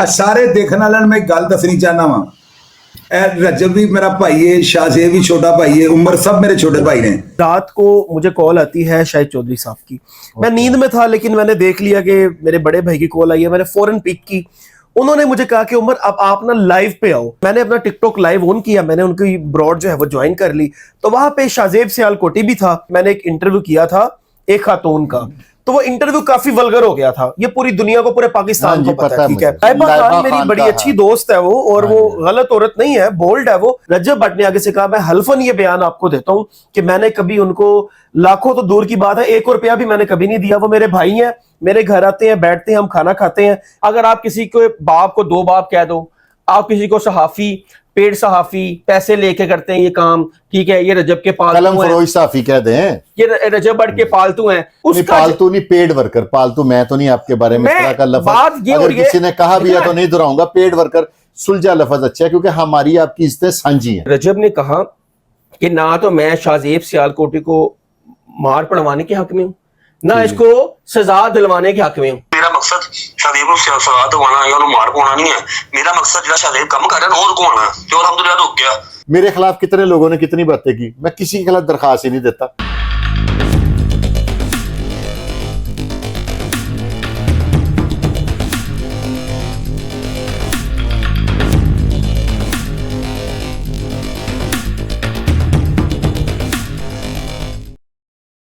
सारे देखने वाले मैं गल दसनी चाहना वा। रजब भी मेरा भाई है, शाहजेब भी छोटा भाई है, उमर सब मेरे छोटे भाई ने। रात को मुझे कॉल आती है शाहिद चौधरी साहब की। मैं नींद में था लेकिन मैंने देख लिया कि मेरे बड़े भाई की कॉल आई है। मैंने फौरन पिक की। उन्होंने मुझे कहा कि उमर अब आप ना लाइव पे आओ। मैंने अपना टिकटॉक लाइव ऑन किया, मैंने उनकी ब्रॉड जो है वो ज्वाइन कर ली। तो वहां पे शाहजेब सियालकोटी भी था। मैंने एक इंटरव्यू किया था एक खातून का, तो वो इंटरव्यू काफी वल्गर हो गया था। ये पूरी दुनिया को, पूरे पाकिस्तान को पता है। ठीक है, लाइबा खान मेरी बड़ी अच्छी दोस्त है वो, और वो गलत औरत नहीं है, बोल्ड है वो। रजब भट्ट ने आगे से कहा, मैं हल्फन ये बयान आपको देता हूं कि मैंने कभी उनको लाखों तो दूर की बात है, 1 रुपया भी मैंने कभी नहीं दिया। वो मेरे भाई हैं, मेरे घर आते हैं, बैठते हैं, हम खाना खाते हैं। अगर आप किसी को बाप को 2 बाप कह दो, आप किसी को सहाफी, पेड सहाफी, पैसे लेके करते हैं ये काम, ठीक है, ये रजब के पालतू हैं, सहाफी कह दें, ये रजब भट्ट के पालतू हैं। उसका पालतू नहीं, पेड वर्कर। पालतू मैं तो नहीं आपके बारे में इस तरह का लफ्ज, अगर किसी ने कहा भी है तो नहीं दोहराऊंगा। पेड वर्कर सुलझा लफ्ज अच्छा है, क्योंकि हमारी आपकी इज्जतें साझी हैं। रजब ने कहा कि ना तो मैं शाहजेब सियालकोटी को मार पड़वाने के हक में हूं, ना इसको सजा दिलवाने के हक में हूं। मेरा मकसद शाहजेब को सजा दिलवाना या मार पवाना नहीं है। मेरा मकसद जो शाहजेब काम कर रहा है और कौन है जो अल्हम्दुलिल्लाह रुक गया। मेरे खिलाफ कितने लोगों ने कितनी बातें की, मैं किसी के खिलाफ दरखास्त ही नहीं देता।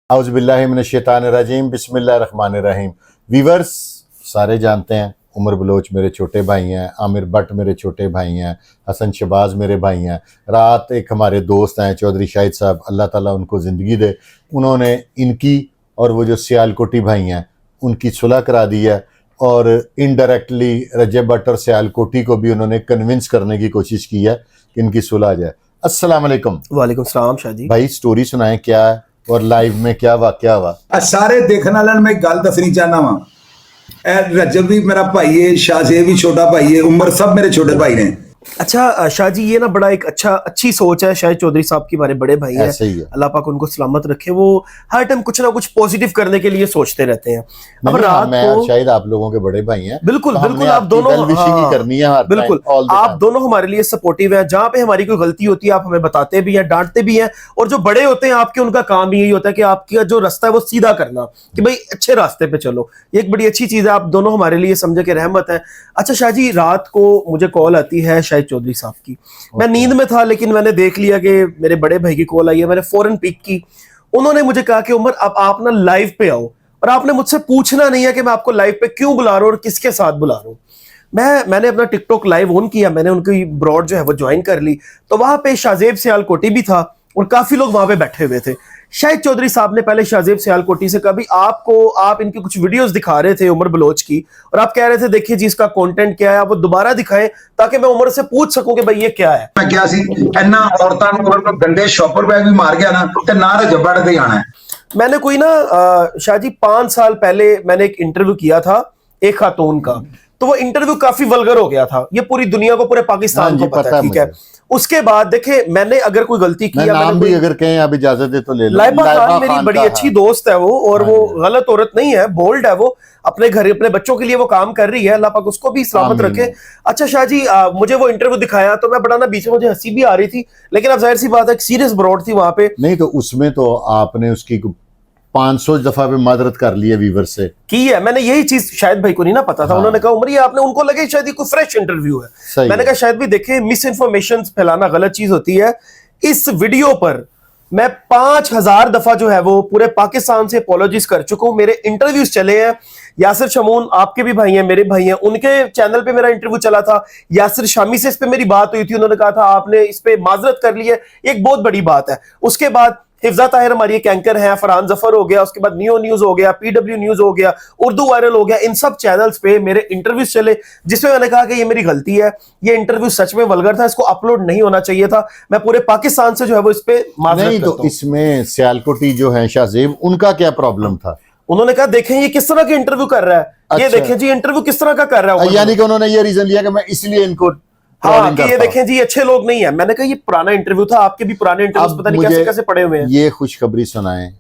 औज़ुबिल्लाहि मिनश्शैतानिर्रजीम, बिस्मिल्लाहिर्रहमानिर्रहीम। वीवर्स सारे जानते हैं, उमर बलोच मेरे छोटे भाई हैं, आमिर भट्ट मेरे छोटे भाई हैं, हसन शहबाज मेरे भाई हैं। रात एक हमारे दोस्त हैं चौधरी शाहिद साहब, अल्लाह ताला उनको ज़िंदगी दे, उन्होंने इनकी और वो जो सियालकोटी भाई हैं उनकी सुलह करा दी है, और इनडायरेक्टली रजब भट्ट और सियालकोटी को भी उन्होंने कन्विंस करने की कोशिश की है कि इनकी सुलह आ जाए। अस्सलाम वालेकुम। वालेकुम सलाम शाह जी। भाई स्टोरी सुनाएं, क्या है और लाइव में क्या वाकया हुआ? सारे देखने वाले मैं गल दसनी चाहना वा। रजब भी मेरा भाई है, शाहजेब भी छोटा भाई है, उमर सब मेरे छोटे भाई ने। अच्छा शाह जी, ये ना बड़ा एक अच्छी सोच है शाहिद चौधरी साहब की, हमारे बड़े भाई हैं, अल्लाह पाक उनको सलामत रखे। वो हर टाइम कुछ ना कुछ पॉजिटिव करने के लिए सोचते रहते हैं। अब रात को शायद आप लोगों के बड़े भाई हैं, बिल्कुल तो बिल्कुल, आप दोनों करनी है, बिल्कुल आप दोनों हमारे लिए सपोर्टिव हैं। जहां पे हमारी कोई गलती होती है आप हमें बताते भी हैं, डांटते भी हैं, और जो बड़े होते हैं आपके, उनका काम भी यही होता है कि आपका जो रास्ता है वो सीधा करना, कि भाई अच्छे रास्ते पे चलो। ये एक बड़ी अच्छी चीज है, आप दोनों हमारे लिए समझे कि रहमत है। अच्छा शाह जी, रात को मुझे कॉल आती है शाहिद चौधरी साहब की। मैं नींद में था लेकिन मैंने देख लिया कि मेरे बड़े भाई की कॉल आई है। मैंने फौरन पिक की। उन्होंने मुझे कहा कि उमर अब आप ना लाइव पे आओ, और आपने मुझसे पूछना नहीं है कि मैं आपको लाइव पे क्यों बुला रहा हूं और किसके साथ बुला रहा हूं। मैंने अपना टिकटॉक लाइव ऑन किया, मैंने उनकी ब्रॉड जो है वो ज्वाइन कर ली। तो वहां पे शाहजेब सियालकोटी भी था और काफी लोग वहां पे बैठे हुए थे। शाहिद चौधरी साहब ने पहले शाहजेब सियालकोटी से कभी आप इनकी कुछ वीडियोस दिखा रहे थे उमर बलोच की, और आप कह रहे थे देखिए जी इसका कंटेंट क्या है, आप वो दोबारा दिखाएं ताकि मैं उमर से पूछ सकूं कि भाई ये क्या है। मैं क्या सी इन्ना औरतां नूं अगर गंदे शॉपर बैग भी मार गया ना ते ना रजब भट्ट ते आना है। मैंने कोई ना शाह जी 5 साल पहले मैंने एक इंटरव्यू किया था एक खातून का, तो वो इंटरव्यू काफी वल्गर हो गया था। ये पूरी दुनिया को, पूरे पाकिस्तान को पता है। ठीक है, उसके बाद देखे मैंने अगर कोई गलती की, नाम भी अगर कहें आप इजाजत दे तो ले लो। लाइबा खान मेरी बड़ी अच्छी दोस्त है वो, और वो गलत औरत नहीं है, बोल्ड है वो। अपने घर, अपने बच्चों के लिए वो काम कर रही है, अल्लाह पाक उसको भी सलामत रखे। अच्छा शाह जी, मुझे वो इंटरव्यू दिखाया तो मैं बड़ा ना, बीच में मुझे हंसी भी आ रही थी, लेकिन अब जाहिर सी बात है सीरियस ब्रॉड थी वहां पे। नहीं तो उसमें तो आपने उसकी 500 दफा पे मदद कर ली है वीवर से की है। मैंने यही चीज शायद भाई को नहीं ना पता था। उन्होंने कहा उमर ये आपने, उनको लगे शायद ये कोई फ्रेश इंटरव्यू है। मैंने कहा शायद भी देखे, मिस इन्फॉर्मेशन फैलाना गलत चीज होती है। इस वीडियो पर मैं 5000 दफा जो है वो पूरे पाकिस्तान से अपॉलॉजिज कर चुका हूं। मेरे इंटरव्यूज चले हैं। यासिर शमून आपके भी भाई हैं, मेरे भाई हैं, उनके चैनल पे मेरा इंटरव्यू चला था। यासिर शामी से इस पे मेरी बात हुई थी, उन्होंने कहा था आपने इस पे माजरत कर ली है, एक बहुत बड़ी बात है। उसके बाद हिफ्जा ताहिर हमारी एक एंकर है, फरहान जफर हो गया, उसके बाद नियो न्यूज हो गया, पीडब्ल्यू न्यूज हो गया, उर्दू वायरल हो गया। इन सब चैनल्स पे मेरे इंटरव्यूज चले, जिसमें मैंने कहा कि ये मेरी गलती है, ये इंटरव्यू सच में वल्गर था, इसको अपलोड नहीं होना चाहिए था। मैं पूरे पाकिस्तान से जो है वो इस पे माजरत नहीं तो इसमें सियालकोटी जो है शाहजेब, उनका क्या प्रॉब्लम था? उन्होंने कहा देखें ये किस तरह के इंटरव्यू कर रहा है। ये देखें जी इंटरव्यू किस तरह का कर रहा है। यानी कि उन्होंने ये रीजन लिया कि मैं इसलिए इनको, हाँ, कि ये देखें जी अच्छे लोग नहीं है। मैंने कहा ये पुराना इंटरव्यू था, आपके भी पुराने इंटरव्यूज पता नहीं कैसे कैसे पड़े हुए हैं। ये खुशखबरी सुनाएं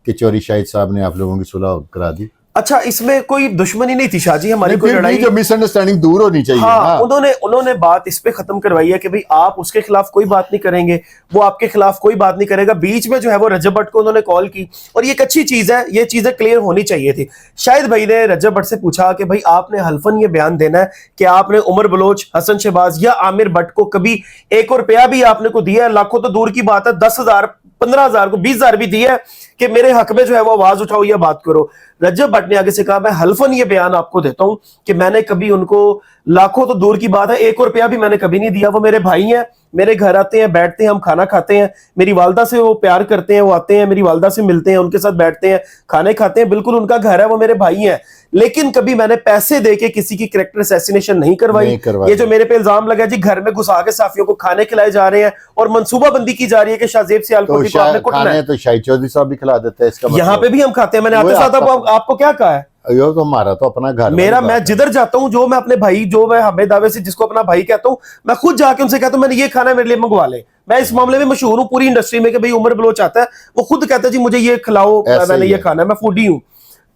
कि चौधरी शाहिद साहब ने आप लोगों की सुलह करा दी। अच्छा, इसमें कोई दुश्मनी नहीं थी शाहजी, हमारी कोई फिर भी लड़ाई। जो मिसअंडरस्टैंडिंग दूर होनी चाहिए हाँ, ना। उन्होंने बात इस पे खत्म करवाई है कि भाई आप उसके खिलाफ कोई बात नहीं करेंगे, वो आपके खिलाफ कोई बात नहीं करेगा। बीच में जो है वो रजब भट्ट को उन्होंने कॉल की, और ये एक अच्छी चीज है, ये चीजें क्लियर होनी चाहिए थी। शायद भाई ने रजब भट्ट से पूछा कि भाई आपने हल्फन ये बयान देना है कि आपने उमर बलोच, हसन शहबाज या आमिर भट्ट को कभी 1 रुपया भी आपने को दिया है, लाखों तो दूर की बात है, 10,000, 15,000 को 20,000 भी दिया है कि मेरे हक में जो है वो आवाज उठाओ या बात करो। रजब भट्ट ने आगे से कहा मैं हल्फन ये बयान आपको देता हूं कि मैंने कभी उनको, लाखों तो दूर की बात है, 1 रुपया भी मैंने कभी नहीं दिया। वो मेरे भाई हैं, मेरे घर आते हैं, बैठते हैं, हम खाना खाते हैं, मेरी वालदा से वो प्यार करते हैं, वो आते हैं, मेरी वालदा से मिलते हैं, उनके साथ बैठते हैं, खाने खाते हैं, बिल्कुल उनका घर है, वो मेरे भाई हैं। लेकिन कभी मैंने पैसे देके किसी की कैरेक्टर असैसिनेशन नहीं करवाई। ये जो मेरे पे इल्जाम लगा जी घर में घुसा के साफियों को खाने खिलाए जा रहे हैं और मंसूबाबंदी की जा रही है कि शाहजेब सियालकोटी को आपने कुटना है। तो शाहिद चौधरी साहब भी खिला देते हैं, इसका यहाँ पे भी हम खाते हैं। मैंने आते साथ आपको क्या कहा है? यो तो हमारा तो अपना घर, मेरा, मैं जिधर जाता हूँ, जो मैं अपने भाई, जो मैं हमें दावे से जिसको अपना भाई कहता हूँ, मैं खुद जाके उनसे कहता हूँ मैंने ये खाना है, मेरे लिए मंगवा ले। मैं इस मामले में मशहूर हूँ पूरी इंडस्ट्री में कि भाई उमर बलोच आता है, वो खुद कहता है जी मुझे ये खिलाओ, मैंने ये खाना है, मैं फूडी हूँ।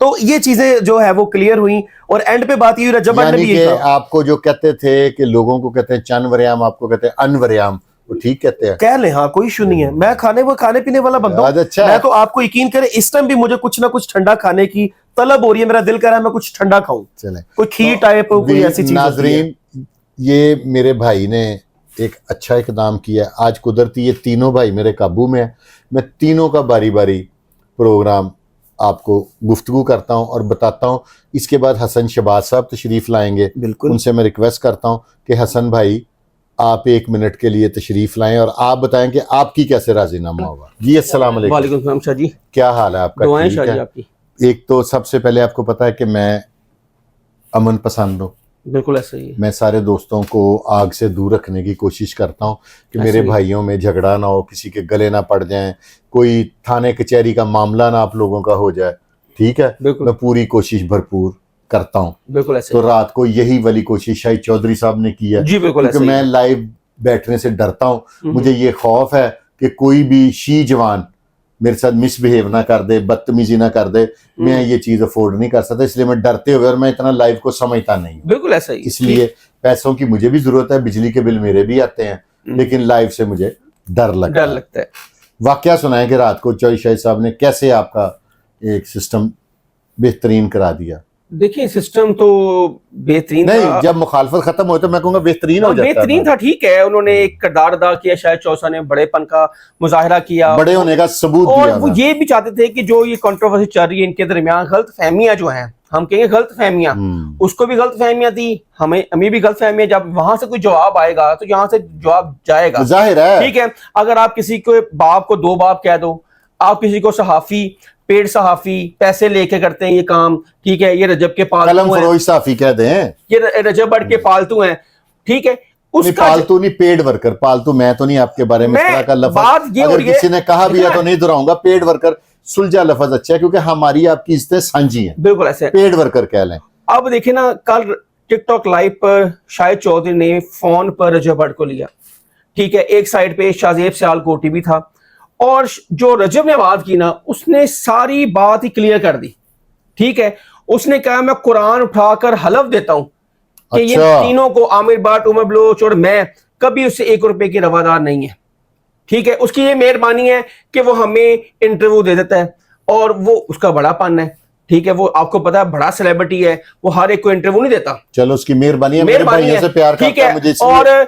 तो ये चीजें जो है वो क्लियर हुई, और एंड पे बात ये हुई, रजब भट्ट ने भी आपको जो कहते थे कि लोगों को कहते हैं चनवरियाम, आपको कहते हैं अनवरियाम, वो ठीक कहते हैं, कह ले, हाँ कोई इशू नहीं है। मैं खाने पीने वाला बंदा हूं। अच्छा, मैं तो आपको यकीन करें इस टाइम भी मुझे कुछ ना कुछ ठंडा खाने की तलब हो रही है, मेरा दिल कर रहा है मैं कुछ ठंडा खाऊं, चले कोई खीर टाइप, कोई ऐसी चीज। नाजरीन, ये मेरे भाई ने एक अच्छा इकदाम किया। आज कुदरती ये तीनों भाई मेरे काबू में है, मैं तीनों का बारी बारी प्रोग्राम आपको गुफ्तगू करता हूं और बताता हूं। इसके बाद हसन शहबाज साहब तशरीफ लाएंगे, बिल्कुल उनसे मैं रिक्वेस्ट करता हूं कि हसन भाई आप 1 मिनट के लिए तशरीफ लाएं और आप बताएं कि आपकी कैसे राजीनामा होगा। जी अस्सलाम वालेकुम। वालेकुम सलाम शाह जी, क्या हाल है आपका? दुआएं ठीक शाह जी है। आपकी। एक तो सबसे पहले आपको पता है कि मैं अमन पसंद हूँ, बिल्कुल ऐसा ही है। मैं सारे दोस्तों को आग से दूर रखने की कोशिश करता हूँ कि मेरे भाइयों में झगड़ा ना हो, किसी के गले ना पड़ जाएं, कोई थाने कचहरी का मामला ना आप लोगों का हो जाए, ठीक है। मैं पूरी कोशिश भरपूर करता हूँ, बिल्कुल ऐसे। तो रात को यही वाली कोशिश शाहिद चौधरी साहब ने की है, जी बिल्कुल, क्योंकि मैं लाइव बैठने से डरता हूँ। मुझे ये खौफ है कि कोई भी शी जवान मेरे साथ मिसबिहेव ना कर दे, बदतमीजी ना कर दे, मैं ये चीज अफोर्ड नहीं कर सकता, इसलिए मैं डरते हुए, और मैं इतना लाइव को समझता नहीं। बिल्कुल ऐसा ही। इसलिए पैसों की मुझे भी जरूरत है, बिजली के बिल मेरे भी आते हैं, लेकिन लाइव से मुझे डर लगता है। वाकया सुनाए कि रात को चौधरी शाहिद साहब ने कैसे आपका एक सिस्टम बेहतरीन करा दिया। देखिए सिस्टम तो बेहतरीन नहीं था। जब मुखालफत खत्म हो तो मैं कहूँगा बेहतरीन हो जाता है। बेहतरीन था, ठीक है। उन्होंने एक किरदार अदा किया, शायद चौसा ने बड़ेपन का मुजाहरा किया, बड़े होने का सबूत और दिया। वो ये भी चाहते थे कि जो ये कंट्रोवर्सी चल रही है इनके दरमियान, गलत फहमियां जो हैं, हम कहेंगे गलत फहमियां, उसको भी गलत फहमियां थी, हमें भी गलत फहमियां। जब वहां से कोई जवाब आएगा तो यहाँ से जवाब जाएगा, जाहिर है। ठीक है। अगर आप किसी को बाप को 2 बाप कह दो, आप किसी को सहाफी, पेड सहाफी, पैसे लेके करते हैं ये काम, ठीक है, ये रजब के पालतू कलम फरोश सहाफी कह दें, ये रजब भट्ट के पालतू हैं, ठीक है। उसका पालतू नहीं, पेड वर्कर। पालतू मैं तो नहीं आपके बारे में इस तरह का लफ्ज, अगर किसी ने कहा भी है तो नहीं दोहराऊंगा। पेड वर्कर सुलझा लफ्ज अच्छा है, क्योंकि हमारी आपकी इज्जतें साझी हैं। बिल्कुल ऐसे पेड वर्कर कह लें। अब देखिए ना, कल टिकटॉक लाइव पर शाहिद चौधरी ने फोन पर रजब भट्ट को लिया, ठीक है। एक साइड पे शाहजेब सियालकोटी भी था, और जो रजब ने बात की ना, उसने सारी बात ही क्लियर कर दी, ठीक है। उसने कहा मैं कुरान उठाकर हलफ देता हूं कि ये तीनों को, आमिर भट्ट, उमर बलोच और मैं, कभी उससे 1 रुपए की रवादार नहीं है, ठीक है। उसकी ये मेहरबानी है कि वो हमें इंटरव्यू दे देता है, और वो उसका बड़ापन है, ठीक है। वो आपको पता है बड़ा सेलिब्रिटी है, वो हर एक को इंटरव्यू नहीं देता। चलो उसकी मेहरबानी है, मेरे भाइयों से प्यार करता है मुझे, और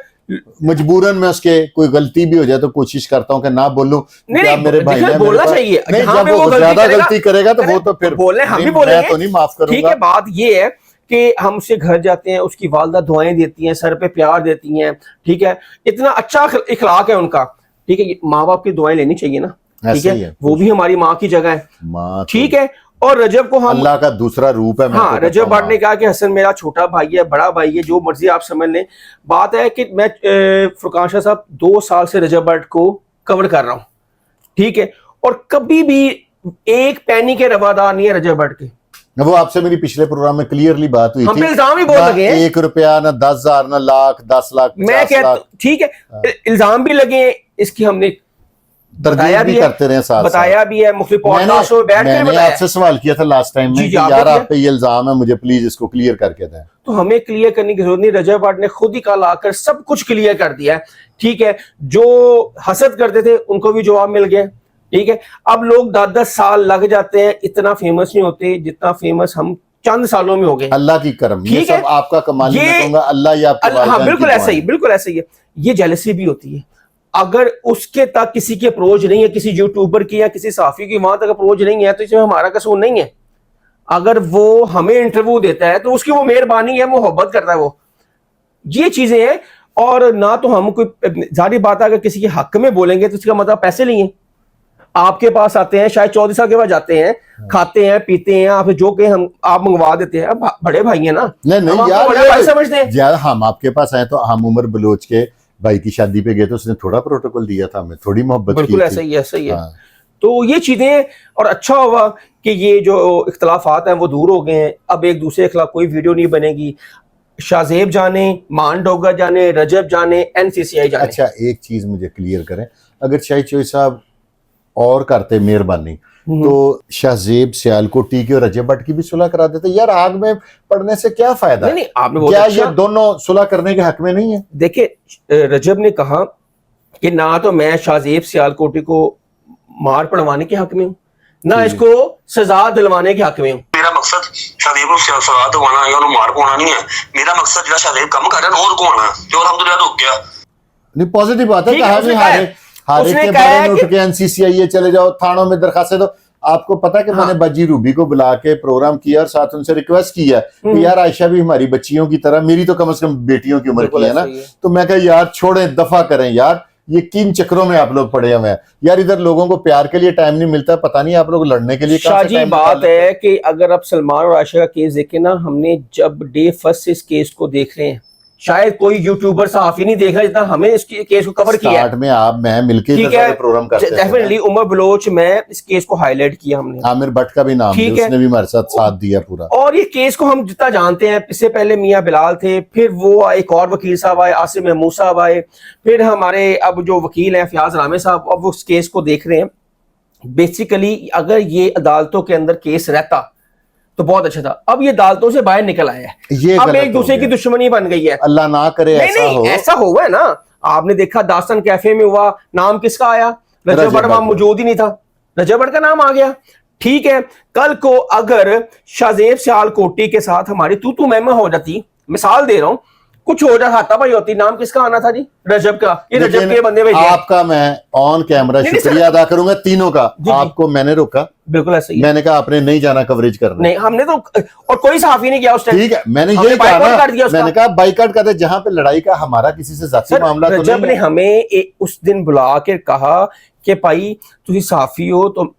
मजबूरन में उसके कोई गलती भी हो जाए तो कोशिश करता हूं कि ना बोलूं। नहीं, मेरे भाई ने बोलना चाहिए। नहीं, जब वो ज्यादा गलती करेगा तो वो तो फिर बोलने हम भी बोलेंगे, मैं तो नहीं माफ करूंगा, ठीक है। बात ये है कि हम उससे घर जाते हैं, उसकी वालदा दुआएं देती हैं, सर पे प्यार देती हैं, ठीक है। इतना अच्छा इखलाक है उनका, ठीक है। माँ बाप की दुआएं लेनी चाहिए ना, ठीक है। वो भी हमारी माँ की जगह है, ठीक है। और रजब को हम अल्लाह का दूसरा रूप है। हाँ, रजब भट्ट ने कहा कि हसन मेरा छोटा भाई है, बड़ा भाई है, जो मर्जी आप समझ लें। बात है कि मैं फुरकान शाह साहब 2 साल से रजब भट्ट को कवर कर रहा हूं, ठीक है। और कभी भी एक पैनी के रवादार नहीं है रजब भट्ट के। वो आपसे मेरी पिछले प्रोग्राम में क्लियरली बात हुई थी, इल्जाम ही बोल लगे, 1 रुपया ना 10,000 ना लाख, 10 लाख, मैं कहता, ठीक है, इल्जाम भी लगे, इसकी हमने बताया भी भी है, करते रहे साथ बताया भी है, मुख्तलिफ पॉडकास्ट में बैठ कर मैंने बताया। आपसे सवाल किया था लास्ट टाइम में जी, कि आपने यार किया। आप पे ये इल्जाम है, मुझे प्लीज इसको क्लियर करके दें। तो हमें क्लियर करने की जरूरत नहीं, रजब भट्ट ने खुद ही कल आकर सब कुछ क्लियर कर दिया है। ठीक है, जो हसद करते थे उनको भी जवाब मिल गया। ठीक है, अब लोग 10-10 साल लग जाते हैं, इतना फेमस नहीं होते जितना फेमस हम चंद सालों में हो गए। अल्लाह की करम, ये ठीक है, सब आपका कमाल नहीं, ये मैं कहूंगा अल्लाह ही आपके हाँ वालिदैन बिल्कुल की ऐसा ही, दुआ है। बिल्कुल ऐसा ही है। ये जेलसी भी होती है, अगर उसके तक किसी की अप्रोच नहीं है, किसी यूट्यूबर की या किसी साफी की वहां तक अप्रोच नहीं है, तो इसमें हमारा कसूर नहीं है। अगर वो हमें इंटरव्यू देता है तो उसकी वो मेहरबानी है, मोहब्बत करता है वो, ये चीजें हैं। और ना तो हम कोई जारी बात है, अगर किसी के हक में बोलेंगे तो इसका मतलब पैसे लिए आपके पास आते हैं, शायद 14 साल के बाद जाते हैं, खाते हैं पीते हैं, आप जो कहें हम आप मंगवा देते हैं। अब बड़े भाई हैं ना, नहीं हम नहीं आपको यार, बड़े भाई समझते हैं। यार हम आपके पास आए तो हम उमर बलोच के भाई की शादी पे गए तो उसने थोड़ा प्रोटोकॉल दिया था, हमें थोड़ी मोहब्बत की बिल्कुल थी। ऐसा ही है, ऐसा ही है। हाँ। तो ये चीजें, और अच्छा हुआ कि ये जो इख्तलाफात हैं वो दूर हो गए हैं। अब एक दूसरे के खिलाफ कोई वीडियो नहीं बनेगी। शाहजेब जाने, मान डोगर जाने, रजब जाने, एनसीसीआई जाने। अच्छा एक चीज मुझे क्लियर करें, अगर शाहिद चोई साहब और करते मेहरबानी तो शाहजेब सियालकोटी की और रजब भट्ट की भी सुलह करा देते। यार आग में पड़ने से क्या फायदा? नहीं, आपने बहुत क्या अच्छा, ये दोनों सुलह करने के हक में नहीं है? देखिए रजब ने कहा कि ना तो मैं शाहजेब सियालकोटी को मार पड़वाने के हक में हूं, ना इसको सजा दिलवाने के हक में हूं। मेरा मकसद शाहजेब को सजा दिवाना या मार पाना नहीं है। मेरा मकसद जो शाहजेब कम कर रहा है और कौन है जो अल्हम्दुलिल्लाह रुक गया। नहीं पॉजिटिव बात है, ठीक है, कहा उसने नहीं कहा हारे है। हारे उसने के कहा बारे है में कि- उठ के एनसीसीआई चले जाओ, थानों में दरखास्तें दो। आपको पता है कि मैंने बज्जी रूबी को बुला के प्रोग्राम किया और साथ उनसे रिक्वेस्ट किया कि यार आयशा भी हमारी बच्चियों की तरह, मेरी तो कम से कम बेटियों की उम्र की है ना, तो मैं कहा यार छोड़ें, दफा करें यार, ये किन चक्रों में आप लोग पड़े हुए हैं यार। इधर लोगों को प्यार के लिए टाइम नहीं मिलता, पता नहीं आप लोग लड़ने के लिए कहाँ से शाहजी टाइम बात निकाल लेते हैं। है कि अगर आप सलमान और आयशा का केस देखें ना, हमने जब डे फर्स्ट से इस केस को देख रहे हैं, शायद कोई यूट्यूबर सहाफी नहीं देख रहा जितना हमें इस केस को कवर किया है। स्टार्ट में आप मैं मिलके ठीक इधर है, सारे प्रोग्राम करते थे। डेफिनेटली उमर बलोच में इस केस को हाईलाइट किया हमने, आमिर भट्ट का भी नाम ठीक लिया, है। उसने भी हमारे साथ दिया पूरा। और ये केस को हम जितना जानते हैं, इससे पहले मियां बिलाल थे, फिर वो एक और वकील साहब आए, आसिम महमूद साहब आए, फिर हमारे अब जो वकील हैं फयाज रामे साहब, अब उस केस को देख रहे हैं। बेसिकली अगर ये अदालतों के अंदर केस रहता तो बहुत अच्छा था। अब ये अदालतों से बाहर निकल आया है, ये अब गलत एक दूसरे हो की गया। दुश्मनी बन गई है। अल्लाह ना करे नहीं ऐसा नहीं, हो। ऐसा हुआ है ना, आपने देखा दास्तान कैफे में हुआ, नाम किसका आया? रजब रजब भट्ट वहां भट्ट। मौजूद ही नहीं था, रजब भट्ट का नाम आ गया। ठीक है, कल को अगर शाहजेब सियालकोटी के साथ हमारी तू मैं हो जाती, मिसाल दे रहा हूं, कुछ हो जाता भाई होती, नाम किसका आना था जी? रजब का। ये रजब लेकिन के बंदे भेजे हैं। आपका मैं ऑन कैमरा नहीं, नहीं, शुक्रिया अदा करूंगा तीनों का। जी। आपको मैंने रोका, बिल्कुल ऐसा ही है। मैंने कहा आपने नहीं जाना कवरेज करने। नहीं हमने तो, और कोई सहाफी नहीं किया उस टाइम। ठीक है, मैंने हमने ये कहा बाइकआउट ना, कर दिया उसका। मैंने कहा बाइकआउट कर दे, जहां पे लड़ाई का हमारा किसी से जाती सर, मामला तो रजब नहीं ने है। हमें उस दिन बुला के कहा कि भाई तुम सहाफी हो तो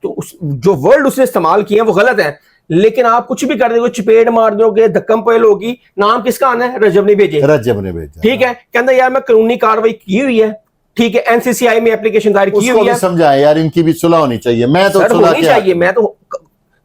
जो वर्ड उसने इस्तेमाल किए हैं वो गलत है, लेकिन आप कुछ भी कर दोगे, चपेट मार दोगे, धक्कम पेल होगी, नाम किसका आना है? रजब ने भेजे। रजब ने भेजा। ठीक है, कहता यार मैं कानूनी कार्रवाई की हुई है, ठीक है, एनसीसीआई में एप्लीकेशन दायर की उसको हुई भी है, समझाएं यार, इनकी भी सुलह होनी चाहिए। मैं तो सर सुलह होनी क्या, चाहिए। मैं तो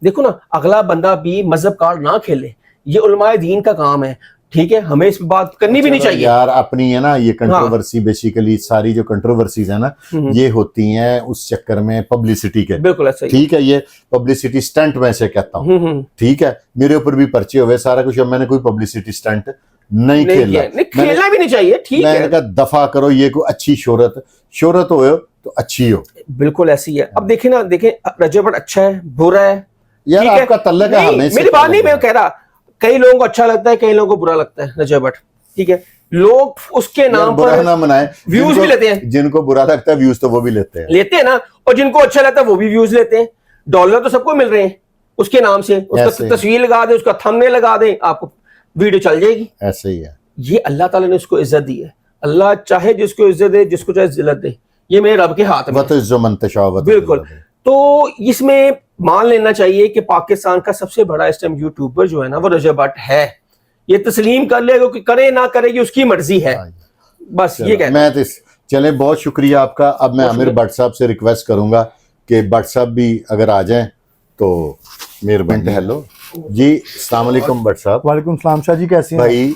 देखो ना, अगला बंदा भी मजहब कार्ड ना खेले, ये उलमाए दीन का काम है। ठीक है, हमें इस पर बात करनी भी नहीं चाहिए। यार अपनी है ना ये कंट्रोवर्सी, बेसिकली सारी जो कंट्रोवर्सीज है ना, ये होती हैं उस चक्कर में पब्लिसिटी के। बिल्कुल ऐसा ही। ठीक है, ये पब्लिसिटी स्टंट में से कहता हूँ। ठीक है, मेरे ऊपर भी पर्चे हुए सारा कुछ, मैंने कोई पब्लिसिटी स्टंट नहीं खेला। नहीं, खेलना भी नहीं चाहिए। ठीक है, मैंने कहा दफा करो, ये कोई अच्छी शोहरत हो तो अच्छी हो। बिल्कुल ऐसी है। अब देखे ना, देखे रजब भट्ट अच्छा है बुरा है, यार ठीक है? आपका तल्लक है, नहीं, हमें मेरी बात नहीं, मैं कह रहा कई लोगों को अच्छा लगता है, कई लोगों को बुरा लगता है रजब भट्ट। ठीक है, लोग उसके नाम बुरा पर ना मनाए, व्यूज भी लेते हैं, जिनको बुरा लगता है व्यूज तो वो भी लेते हैं ना, और जिनको अच्छा लगता है वो भी व्यूज लेते हैं। डॉलर तो सबको मिल रहे हैं उसके नाम से, उसका ऐसे। तस्वीर लगा दे, उसका थंबनेल लगा दे, आपको वीडियो चल जाएगी। ऐसे ही है। ये अल्लाह ताला ने उसको इज्जत दी है। अल्लाह चाहे जिसको इज्जत दे, जिसको चाहे जिल्लत दे, ये मेरे रब के हाथ में है। वत इज्जो मन तशाअ। बिल्कुल। तो इसमें मान लेना चाहिए कि पाकिस्तान का सबसे बड़ा इस टाइम यूट्यूबर जो है ना वो रजब भट्ट है। ये तस्लीम कर ले, कि करे ना करे ये उसकी मर्जी है, बस ये कहना। मैं तो चले, बहुत शुक्रिया आपका। अब मैं आमिर भट्ट साहब से रिक्वेस्ट करूंगा कि भट्ट साहब भी अगर आ जाएं तो मेहरबानी। हेलो जी, अस्सलाम वालेकुम भट्ट साहब। वालेकुम सलाम। शाह जी कैसे हैं? भाई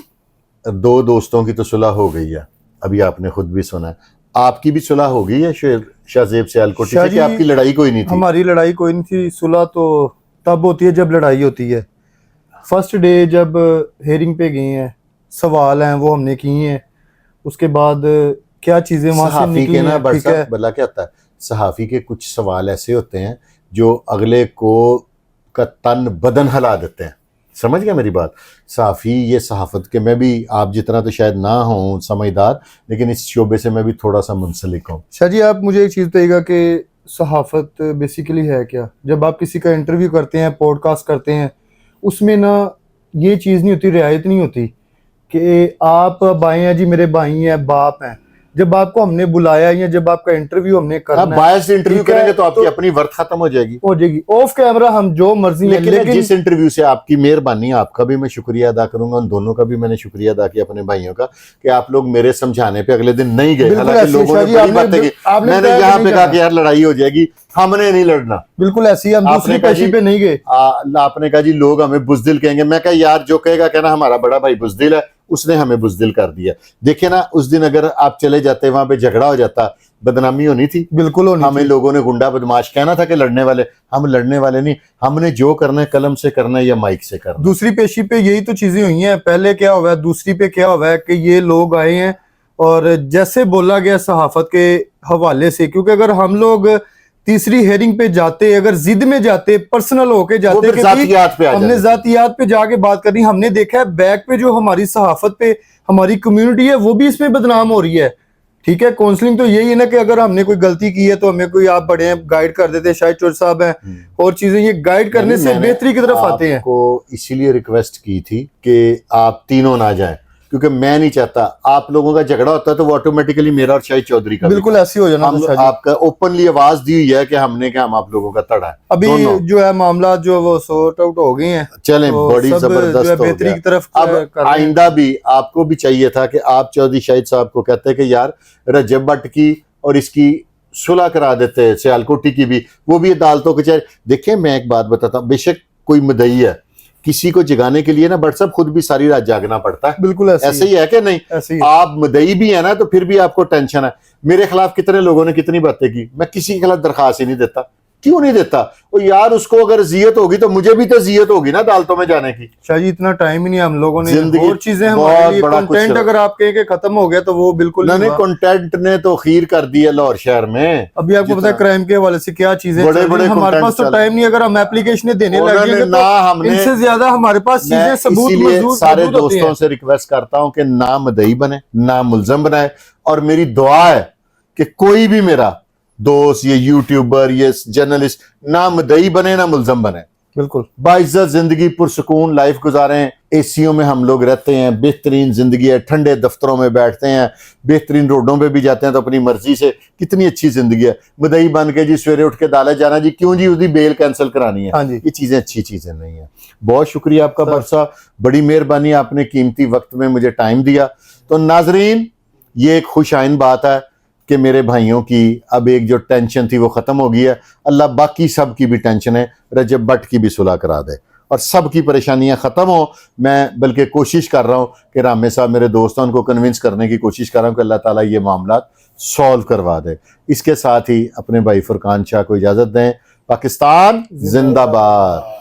दो दोस्तों की तो सुलह हो गई है, अभी आपने खुद भी सुना है। आपकी भी सुलह हो गई है शाहजेब सियालकोटी शाह से कि जी, आपकी लड़ाई कोई नहीं थी? हमारी लड़ाई कोई नहीं थी। सुलह तो तब होती है जब लड़ाई होती है। फर्स्ट डे जब हेयरिंग पे गए हैं, सवाल हैं वो हमने किए हैं, उसके बाद क्या चीजें वहां से सहाफी निकली के ना हैं, बड़ ठीक है। साहब भला क्या होता है, सहाफी के कुछ सवाल ऐसे होते हैं जो अगले को का तन बदन हिला देते हैं। समझ गया मेरी बात? सहाफी ये सहाफत के, मैं भी आप जितना तो शायद ना हूँ समझदार, लेकिन इस शोबे से मैं भी थोड़ा सा मुंसलिक हूँ। शाह जी, आप मुझे एक चीज़ बताइएगा कि सहाफ़त बेसिकली है क्या? जब आप किसी का इंटरव्यू करते हैं, पॉडकास्ट करते हैं, उसमें ना ये चीज़ नहीं होती, रियायत नहीं होती कि आप भाई हैं जी, मेरे भाई हैं, बाप हैं। जब आपको हमने बुलाया या जब आपका इंटरव्यू हमने आप करना है, बायस इंटरव्यू ठीक है, करेंगे तो आपकी तो अपनी वर्थ खत्म हो जाएगी। हो जाएगी। ऑफ कैमरा हम जो मर्जी है, लेकिन जिस इंटरव्यू से आपकी मेहरबानी, आपका भी मैं शुक्रिया अदा करूंगा, उन दोनों का भी मैंने शुक्रिया अदा किया अपने भाइयों का कि आप लोग मेरे समझाने पे अगले दिन नहीं गए। बिल्कुल हालांकि ऐसी लोगों ने शाह जी, बड़ी बातें की, आपने मैंने बताया कि यहाँ नहीं पे कहा जाना। कि यार लड़ाई हो जाएगी, हमने नहीं लड़ना। बिल्कुल ऐसी हम आपने दूसरी कहा पेशी जी, पे नहीं गए। आपने कहा जी लोग हमें बुजदिल कहेंगे। मैं कहा यार जो कहेगा कहना हमारा बड़ा भाई बुजदिल है, उसने हमें बुजदिल कर दिया। देखिए ना, उस दिन अगर आप चले जाते, वहां पे झगड़ा हो जाता, बदनामी होनी थी। बिल्कुल होनी हमें थी। लोगों ने गुंडा बदमाश कहना था कि लड़ने वाले, हम लड़ने वाले नहीं। हमने जो करना है कलम से करना है या माइक से करना है। दूसरी पेशी पे यही तो चीजें हुई हैं। पहले क्या हुआ है, दूसरी पे क्या हुआ है कि ये लोग आए हैं और जैसे बोला गया सहाफत के हवाले से, क्योंकि अगर हम लोग तीसरी हेयरिंग पे जाते, अगर जिद में जाते, पर्सनल होके वो जाते फिर कि जातियात पे आ हमने जाते। जातियात पे जाके बात करनी, हमने देखा है बैक पे जो हमारी सहाफत पे हमारी कम्युनिटी है वो भी इसमें बदनाम हो रही है। ठीक है, काउंसलिंग तो यही है ना कि अगर हमने कोई गलती की है तो हमें कोई, आप बड़े हैं, गाइड कर देते, शाहिद चौर साहब हैं, और चीजें ये गाइड करने से मैंने बेहतरी की तरफ आते हैं। आपको इसीलिए रिक्वेस्ट की थी कि आप तीनों ना जाएं, क्योंकि मैं नहीं चाहता आप लोगों का झगड़ा होता है तो वो ऑटोमेटिकली मेरा और शाहिद चौधरी का बिल्कुल ऐसी हो जाना। हम तो शाह जी, आपका ओपनली आवाज दी हुई है कि हमने क्या, हम आप लोगों का तड़ा है अभी दोनों। जो है मामला जो वो सॉर्ट आउट हो गए हैं, चलें, तो बड़ी सब जो जबरदस्त है हो बेहतरी गया। की तरफ अब कर रहे हैं। आइंदा भी आपको भी चाहिए था कि आप चौधरी शाहिद साहब को कहते कि यार रजब भट्ट की और इसकी सुलह करा देते, सियालकोटी की भी, वो भी अदालतों के चाहे। देखिए मैं एक बात बताता हूँ, बेशक कोई मुद्दई है, किसी को जगाने के लिए ना बट साहब खुद भी सारी रात जागना पड़ता है। बिल्कुल ऐसे ही है कि नहीं? ऐसे ही। आप मुद्दई भी है ना, तो फिर भी आपको टेंशन है। मेरे खिलाफ कितने लोगों ने कितनी बातें की, मैं किसी के खिलाफ दरखास्त ही नहीं देता। क्यों नहीं देता? और यार उसको अगर जियत होगी तो मुझे भी तो जियत होगी ना अदालतों में जाने की। शाह जी, इतना टाइम ही नहीं हम लोगों ने, जिंदगी और चीजें बहुत हमारे लिए, बड़ा कुछ कंटेंट है। अगर आप कहें कि खत्म हो गया तो वो बिल्कुल नहीं नहीं, हुआ। कंटेंट ने तो खीर कर दिया लाहौर शहर में। अभी आपको पता है क्राइम के हवाले से क्या चीजें बड़े चल रही बड़े हैं। हमारे content पास तो चल- टाइम नहीं, अगर हम एप्लीकेशन देने लग उन्होंने जाएंगे ना तो हमने- इनसे ज्यादा हमारे पास मैं चीजें सबूत इसीलिए मौजूद सारे मौजूद होते दोस्तों हैं। से रिक्वेस्ट करता हूं कि ना मुद्दई बने, ना मुलजम बनाए। और मेरी दुआ है कि कोई भी मेरा दोस्त, ये यूट्यूबर, ये जर्नलिस्ट, ना मुद्दई बने ना मुलजम बने। बिल्कुल बाइज्जत जिंदगी पुरसुकून लाइफ गुजारें। एसीओ में हम लोग रहते हैं, बेहतरीन जिंदगी है, ठंडे दफ्तरों में बैठते हैं, बेहतरीन रोडों पे भी जाते हैं तो अपनी मर्जी से, कितनी अच्छी जिंदगी है। मुद्दई बन के जी सवेरे उठ के अदालत जाना जी, क्यों जी उसकी बेल कैंसिल करानी है। हाँ जी। ये चीजें अच्छी चीजें नहीं है। बहुत शुक्रिया आपका बरसा, बड़ी मेहरबानी, आपने कीमती वक्त में मुझे टाइम दिया। तो नाजरीन, ये एक खुश आइन बात है कि मेरे भाइयों की अब एक जो टेंशन थी वो खत्म हो गई है। अल्लाह बाकी सब की भी टेंशन है, रजब भट्ट की भी सुलह करा दे और सब की परेशानियां खत्म हो। मैं बल्कि कोशिश कर रहा हूं कि रामे साहब मेरे दोस्तों उनको कन्विंस करने की कोशिश कर रहा हूं कि अल्लाह ताला ये मामला सॉल्व करवा दे। इसके साथ ही अपने भाई फुरकान शाह को इजाजत दें। पाकिस्तान जिंदाबाद।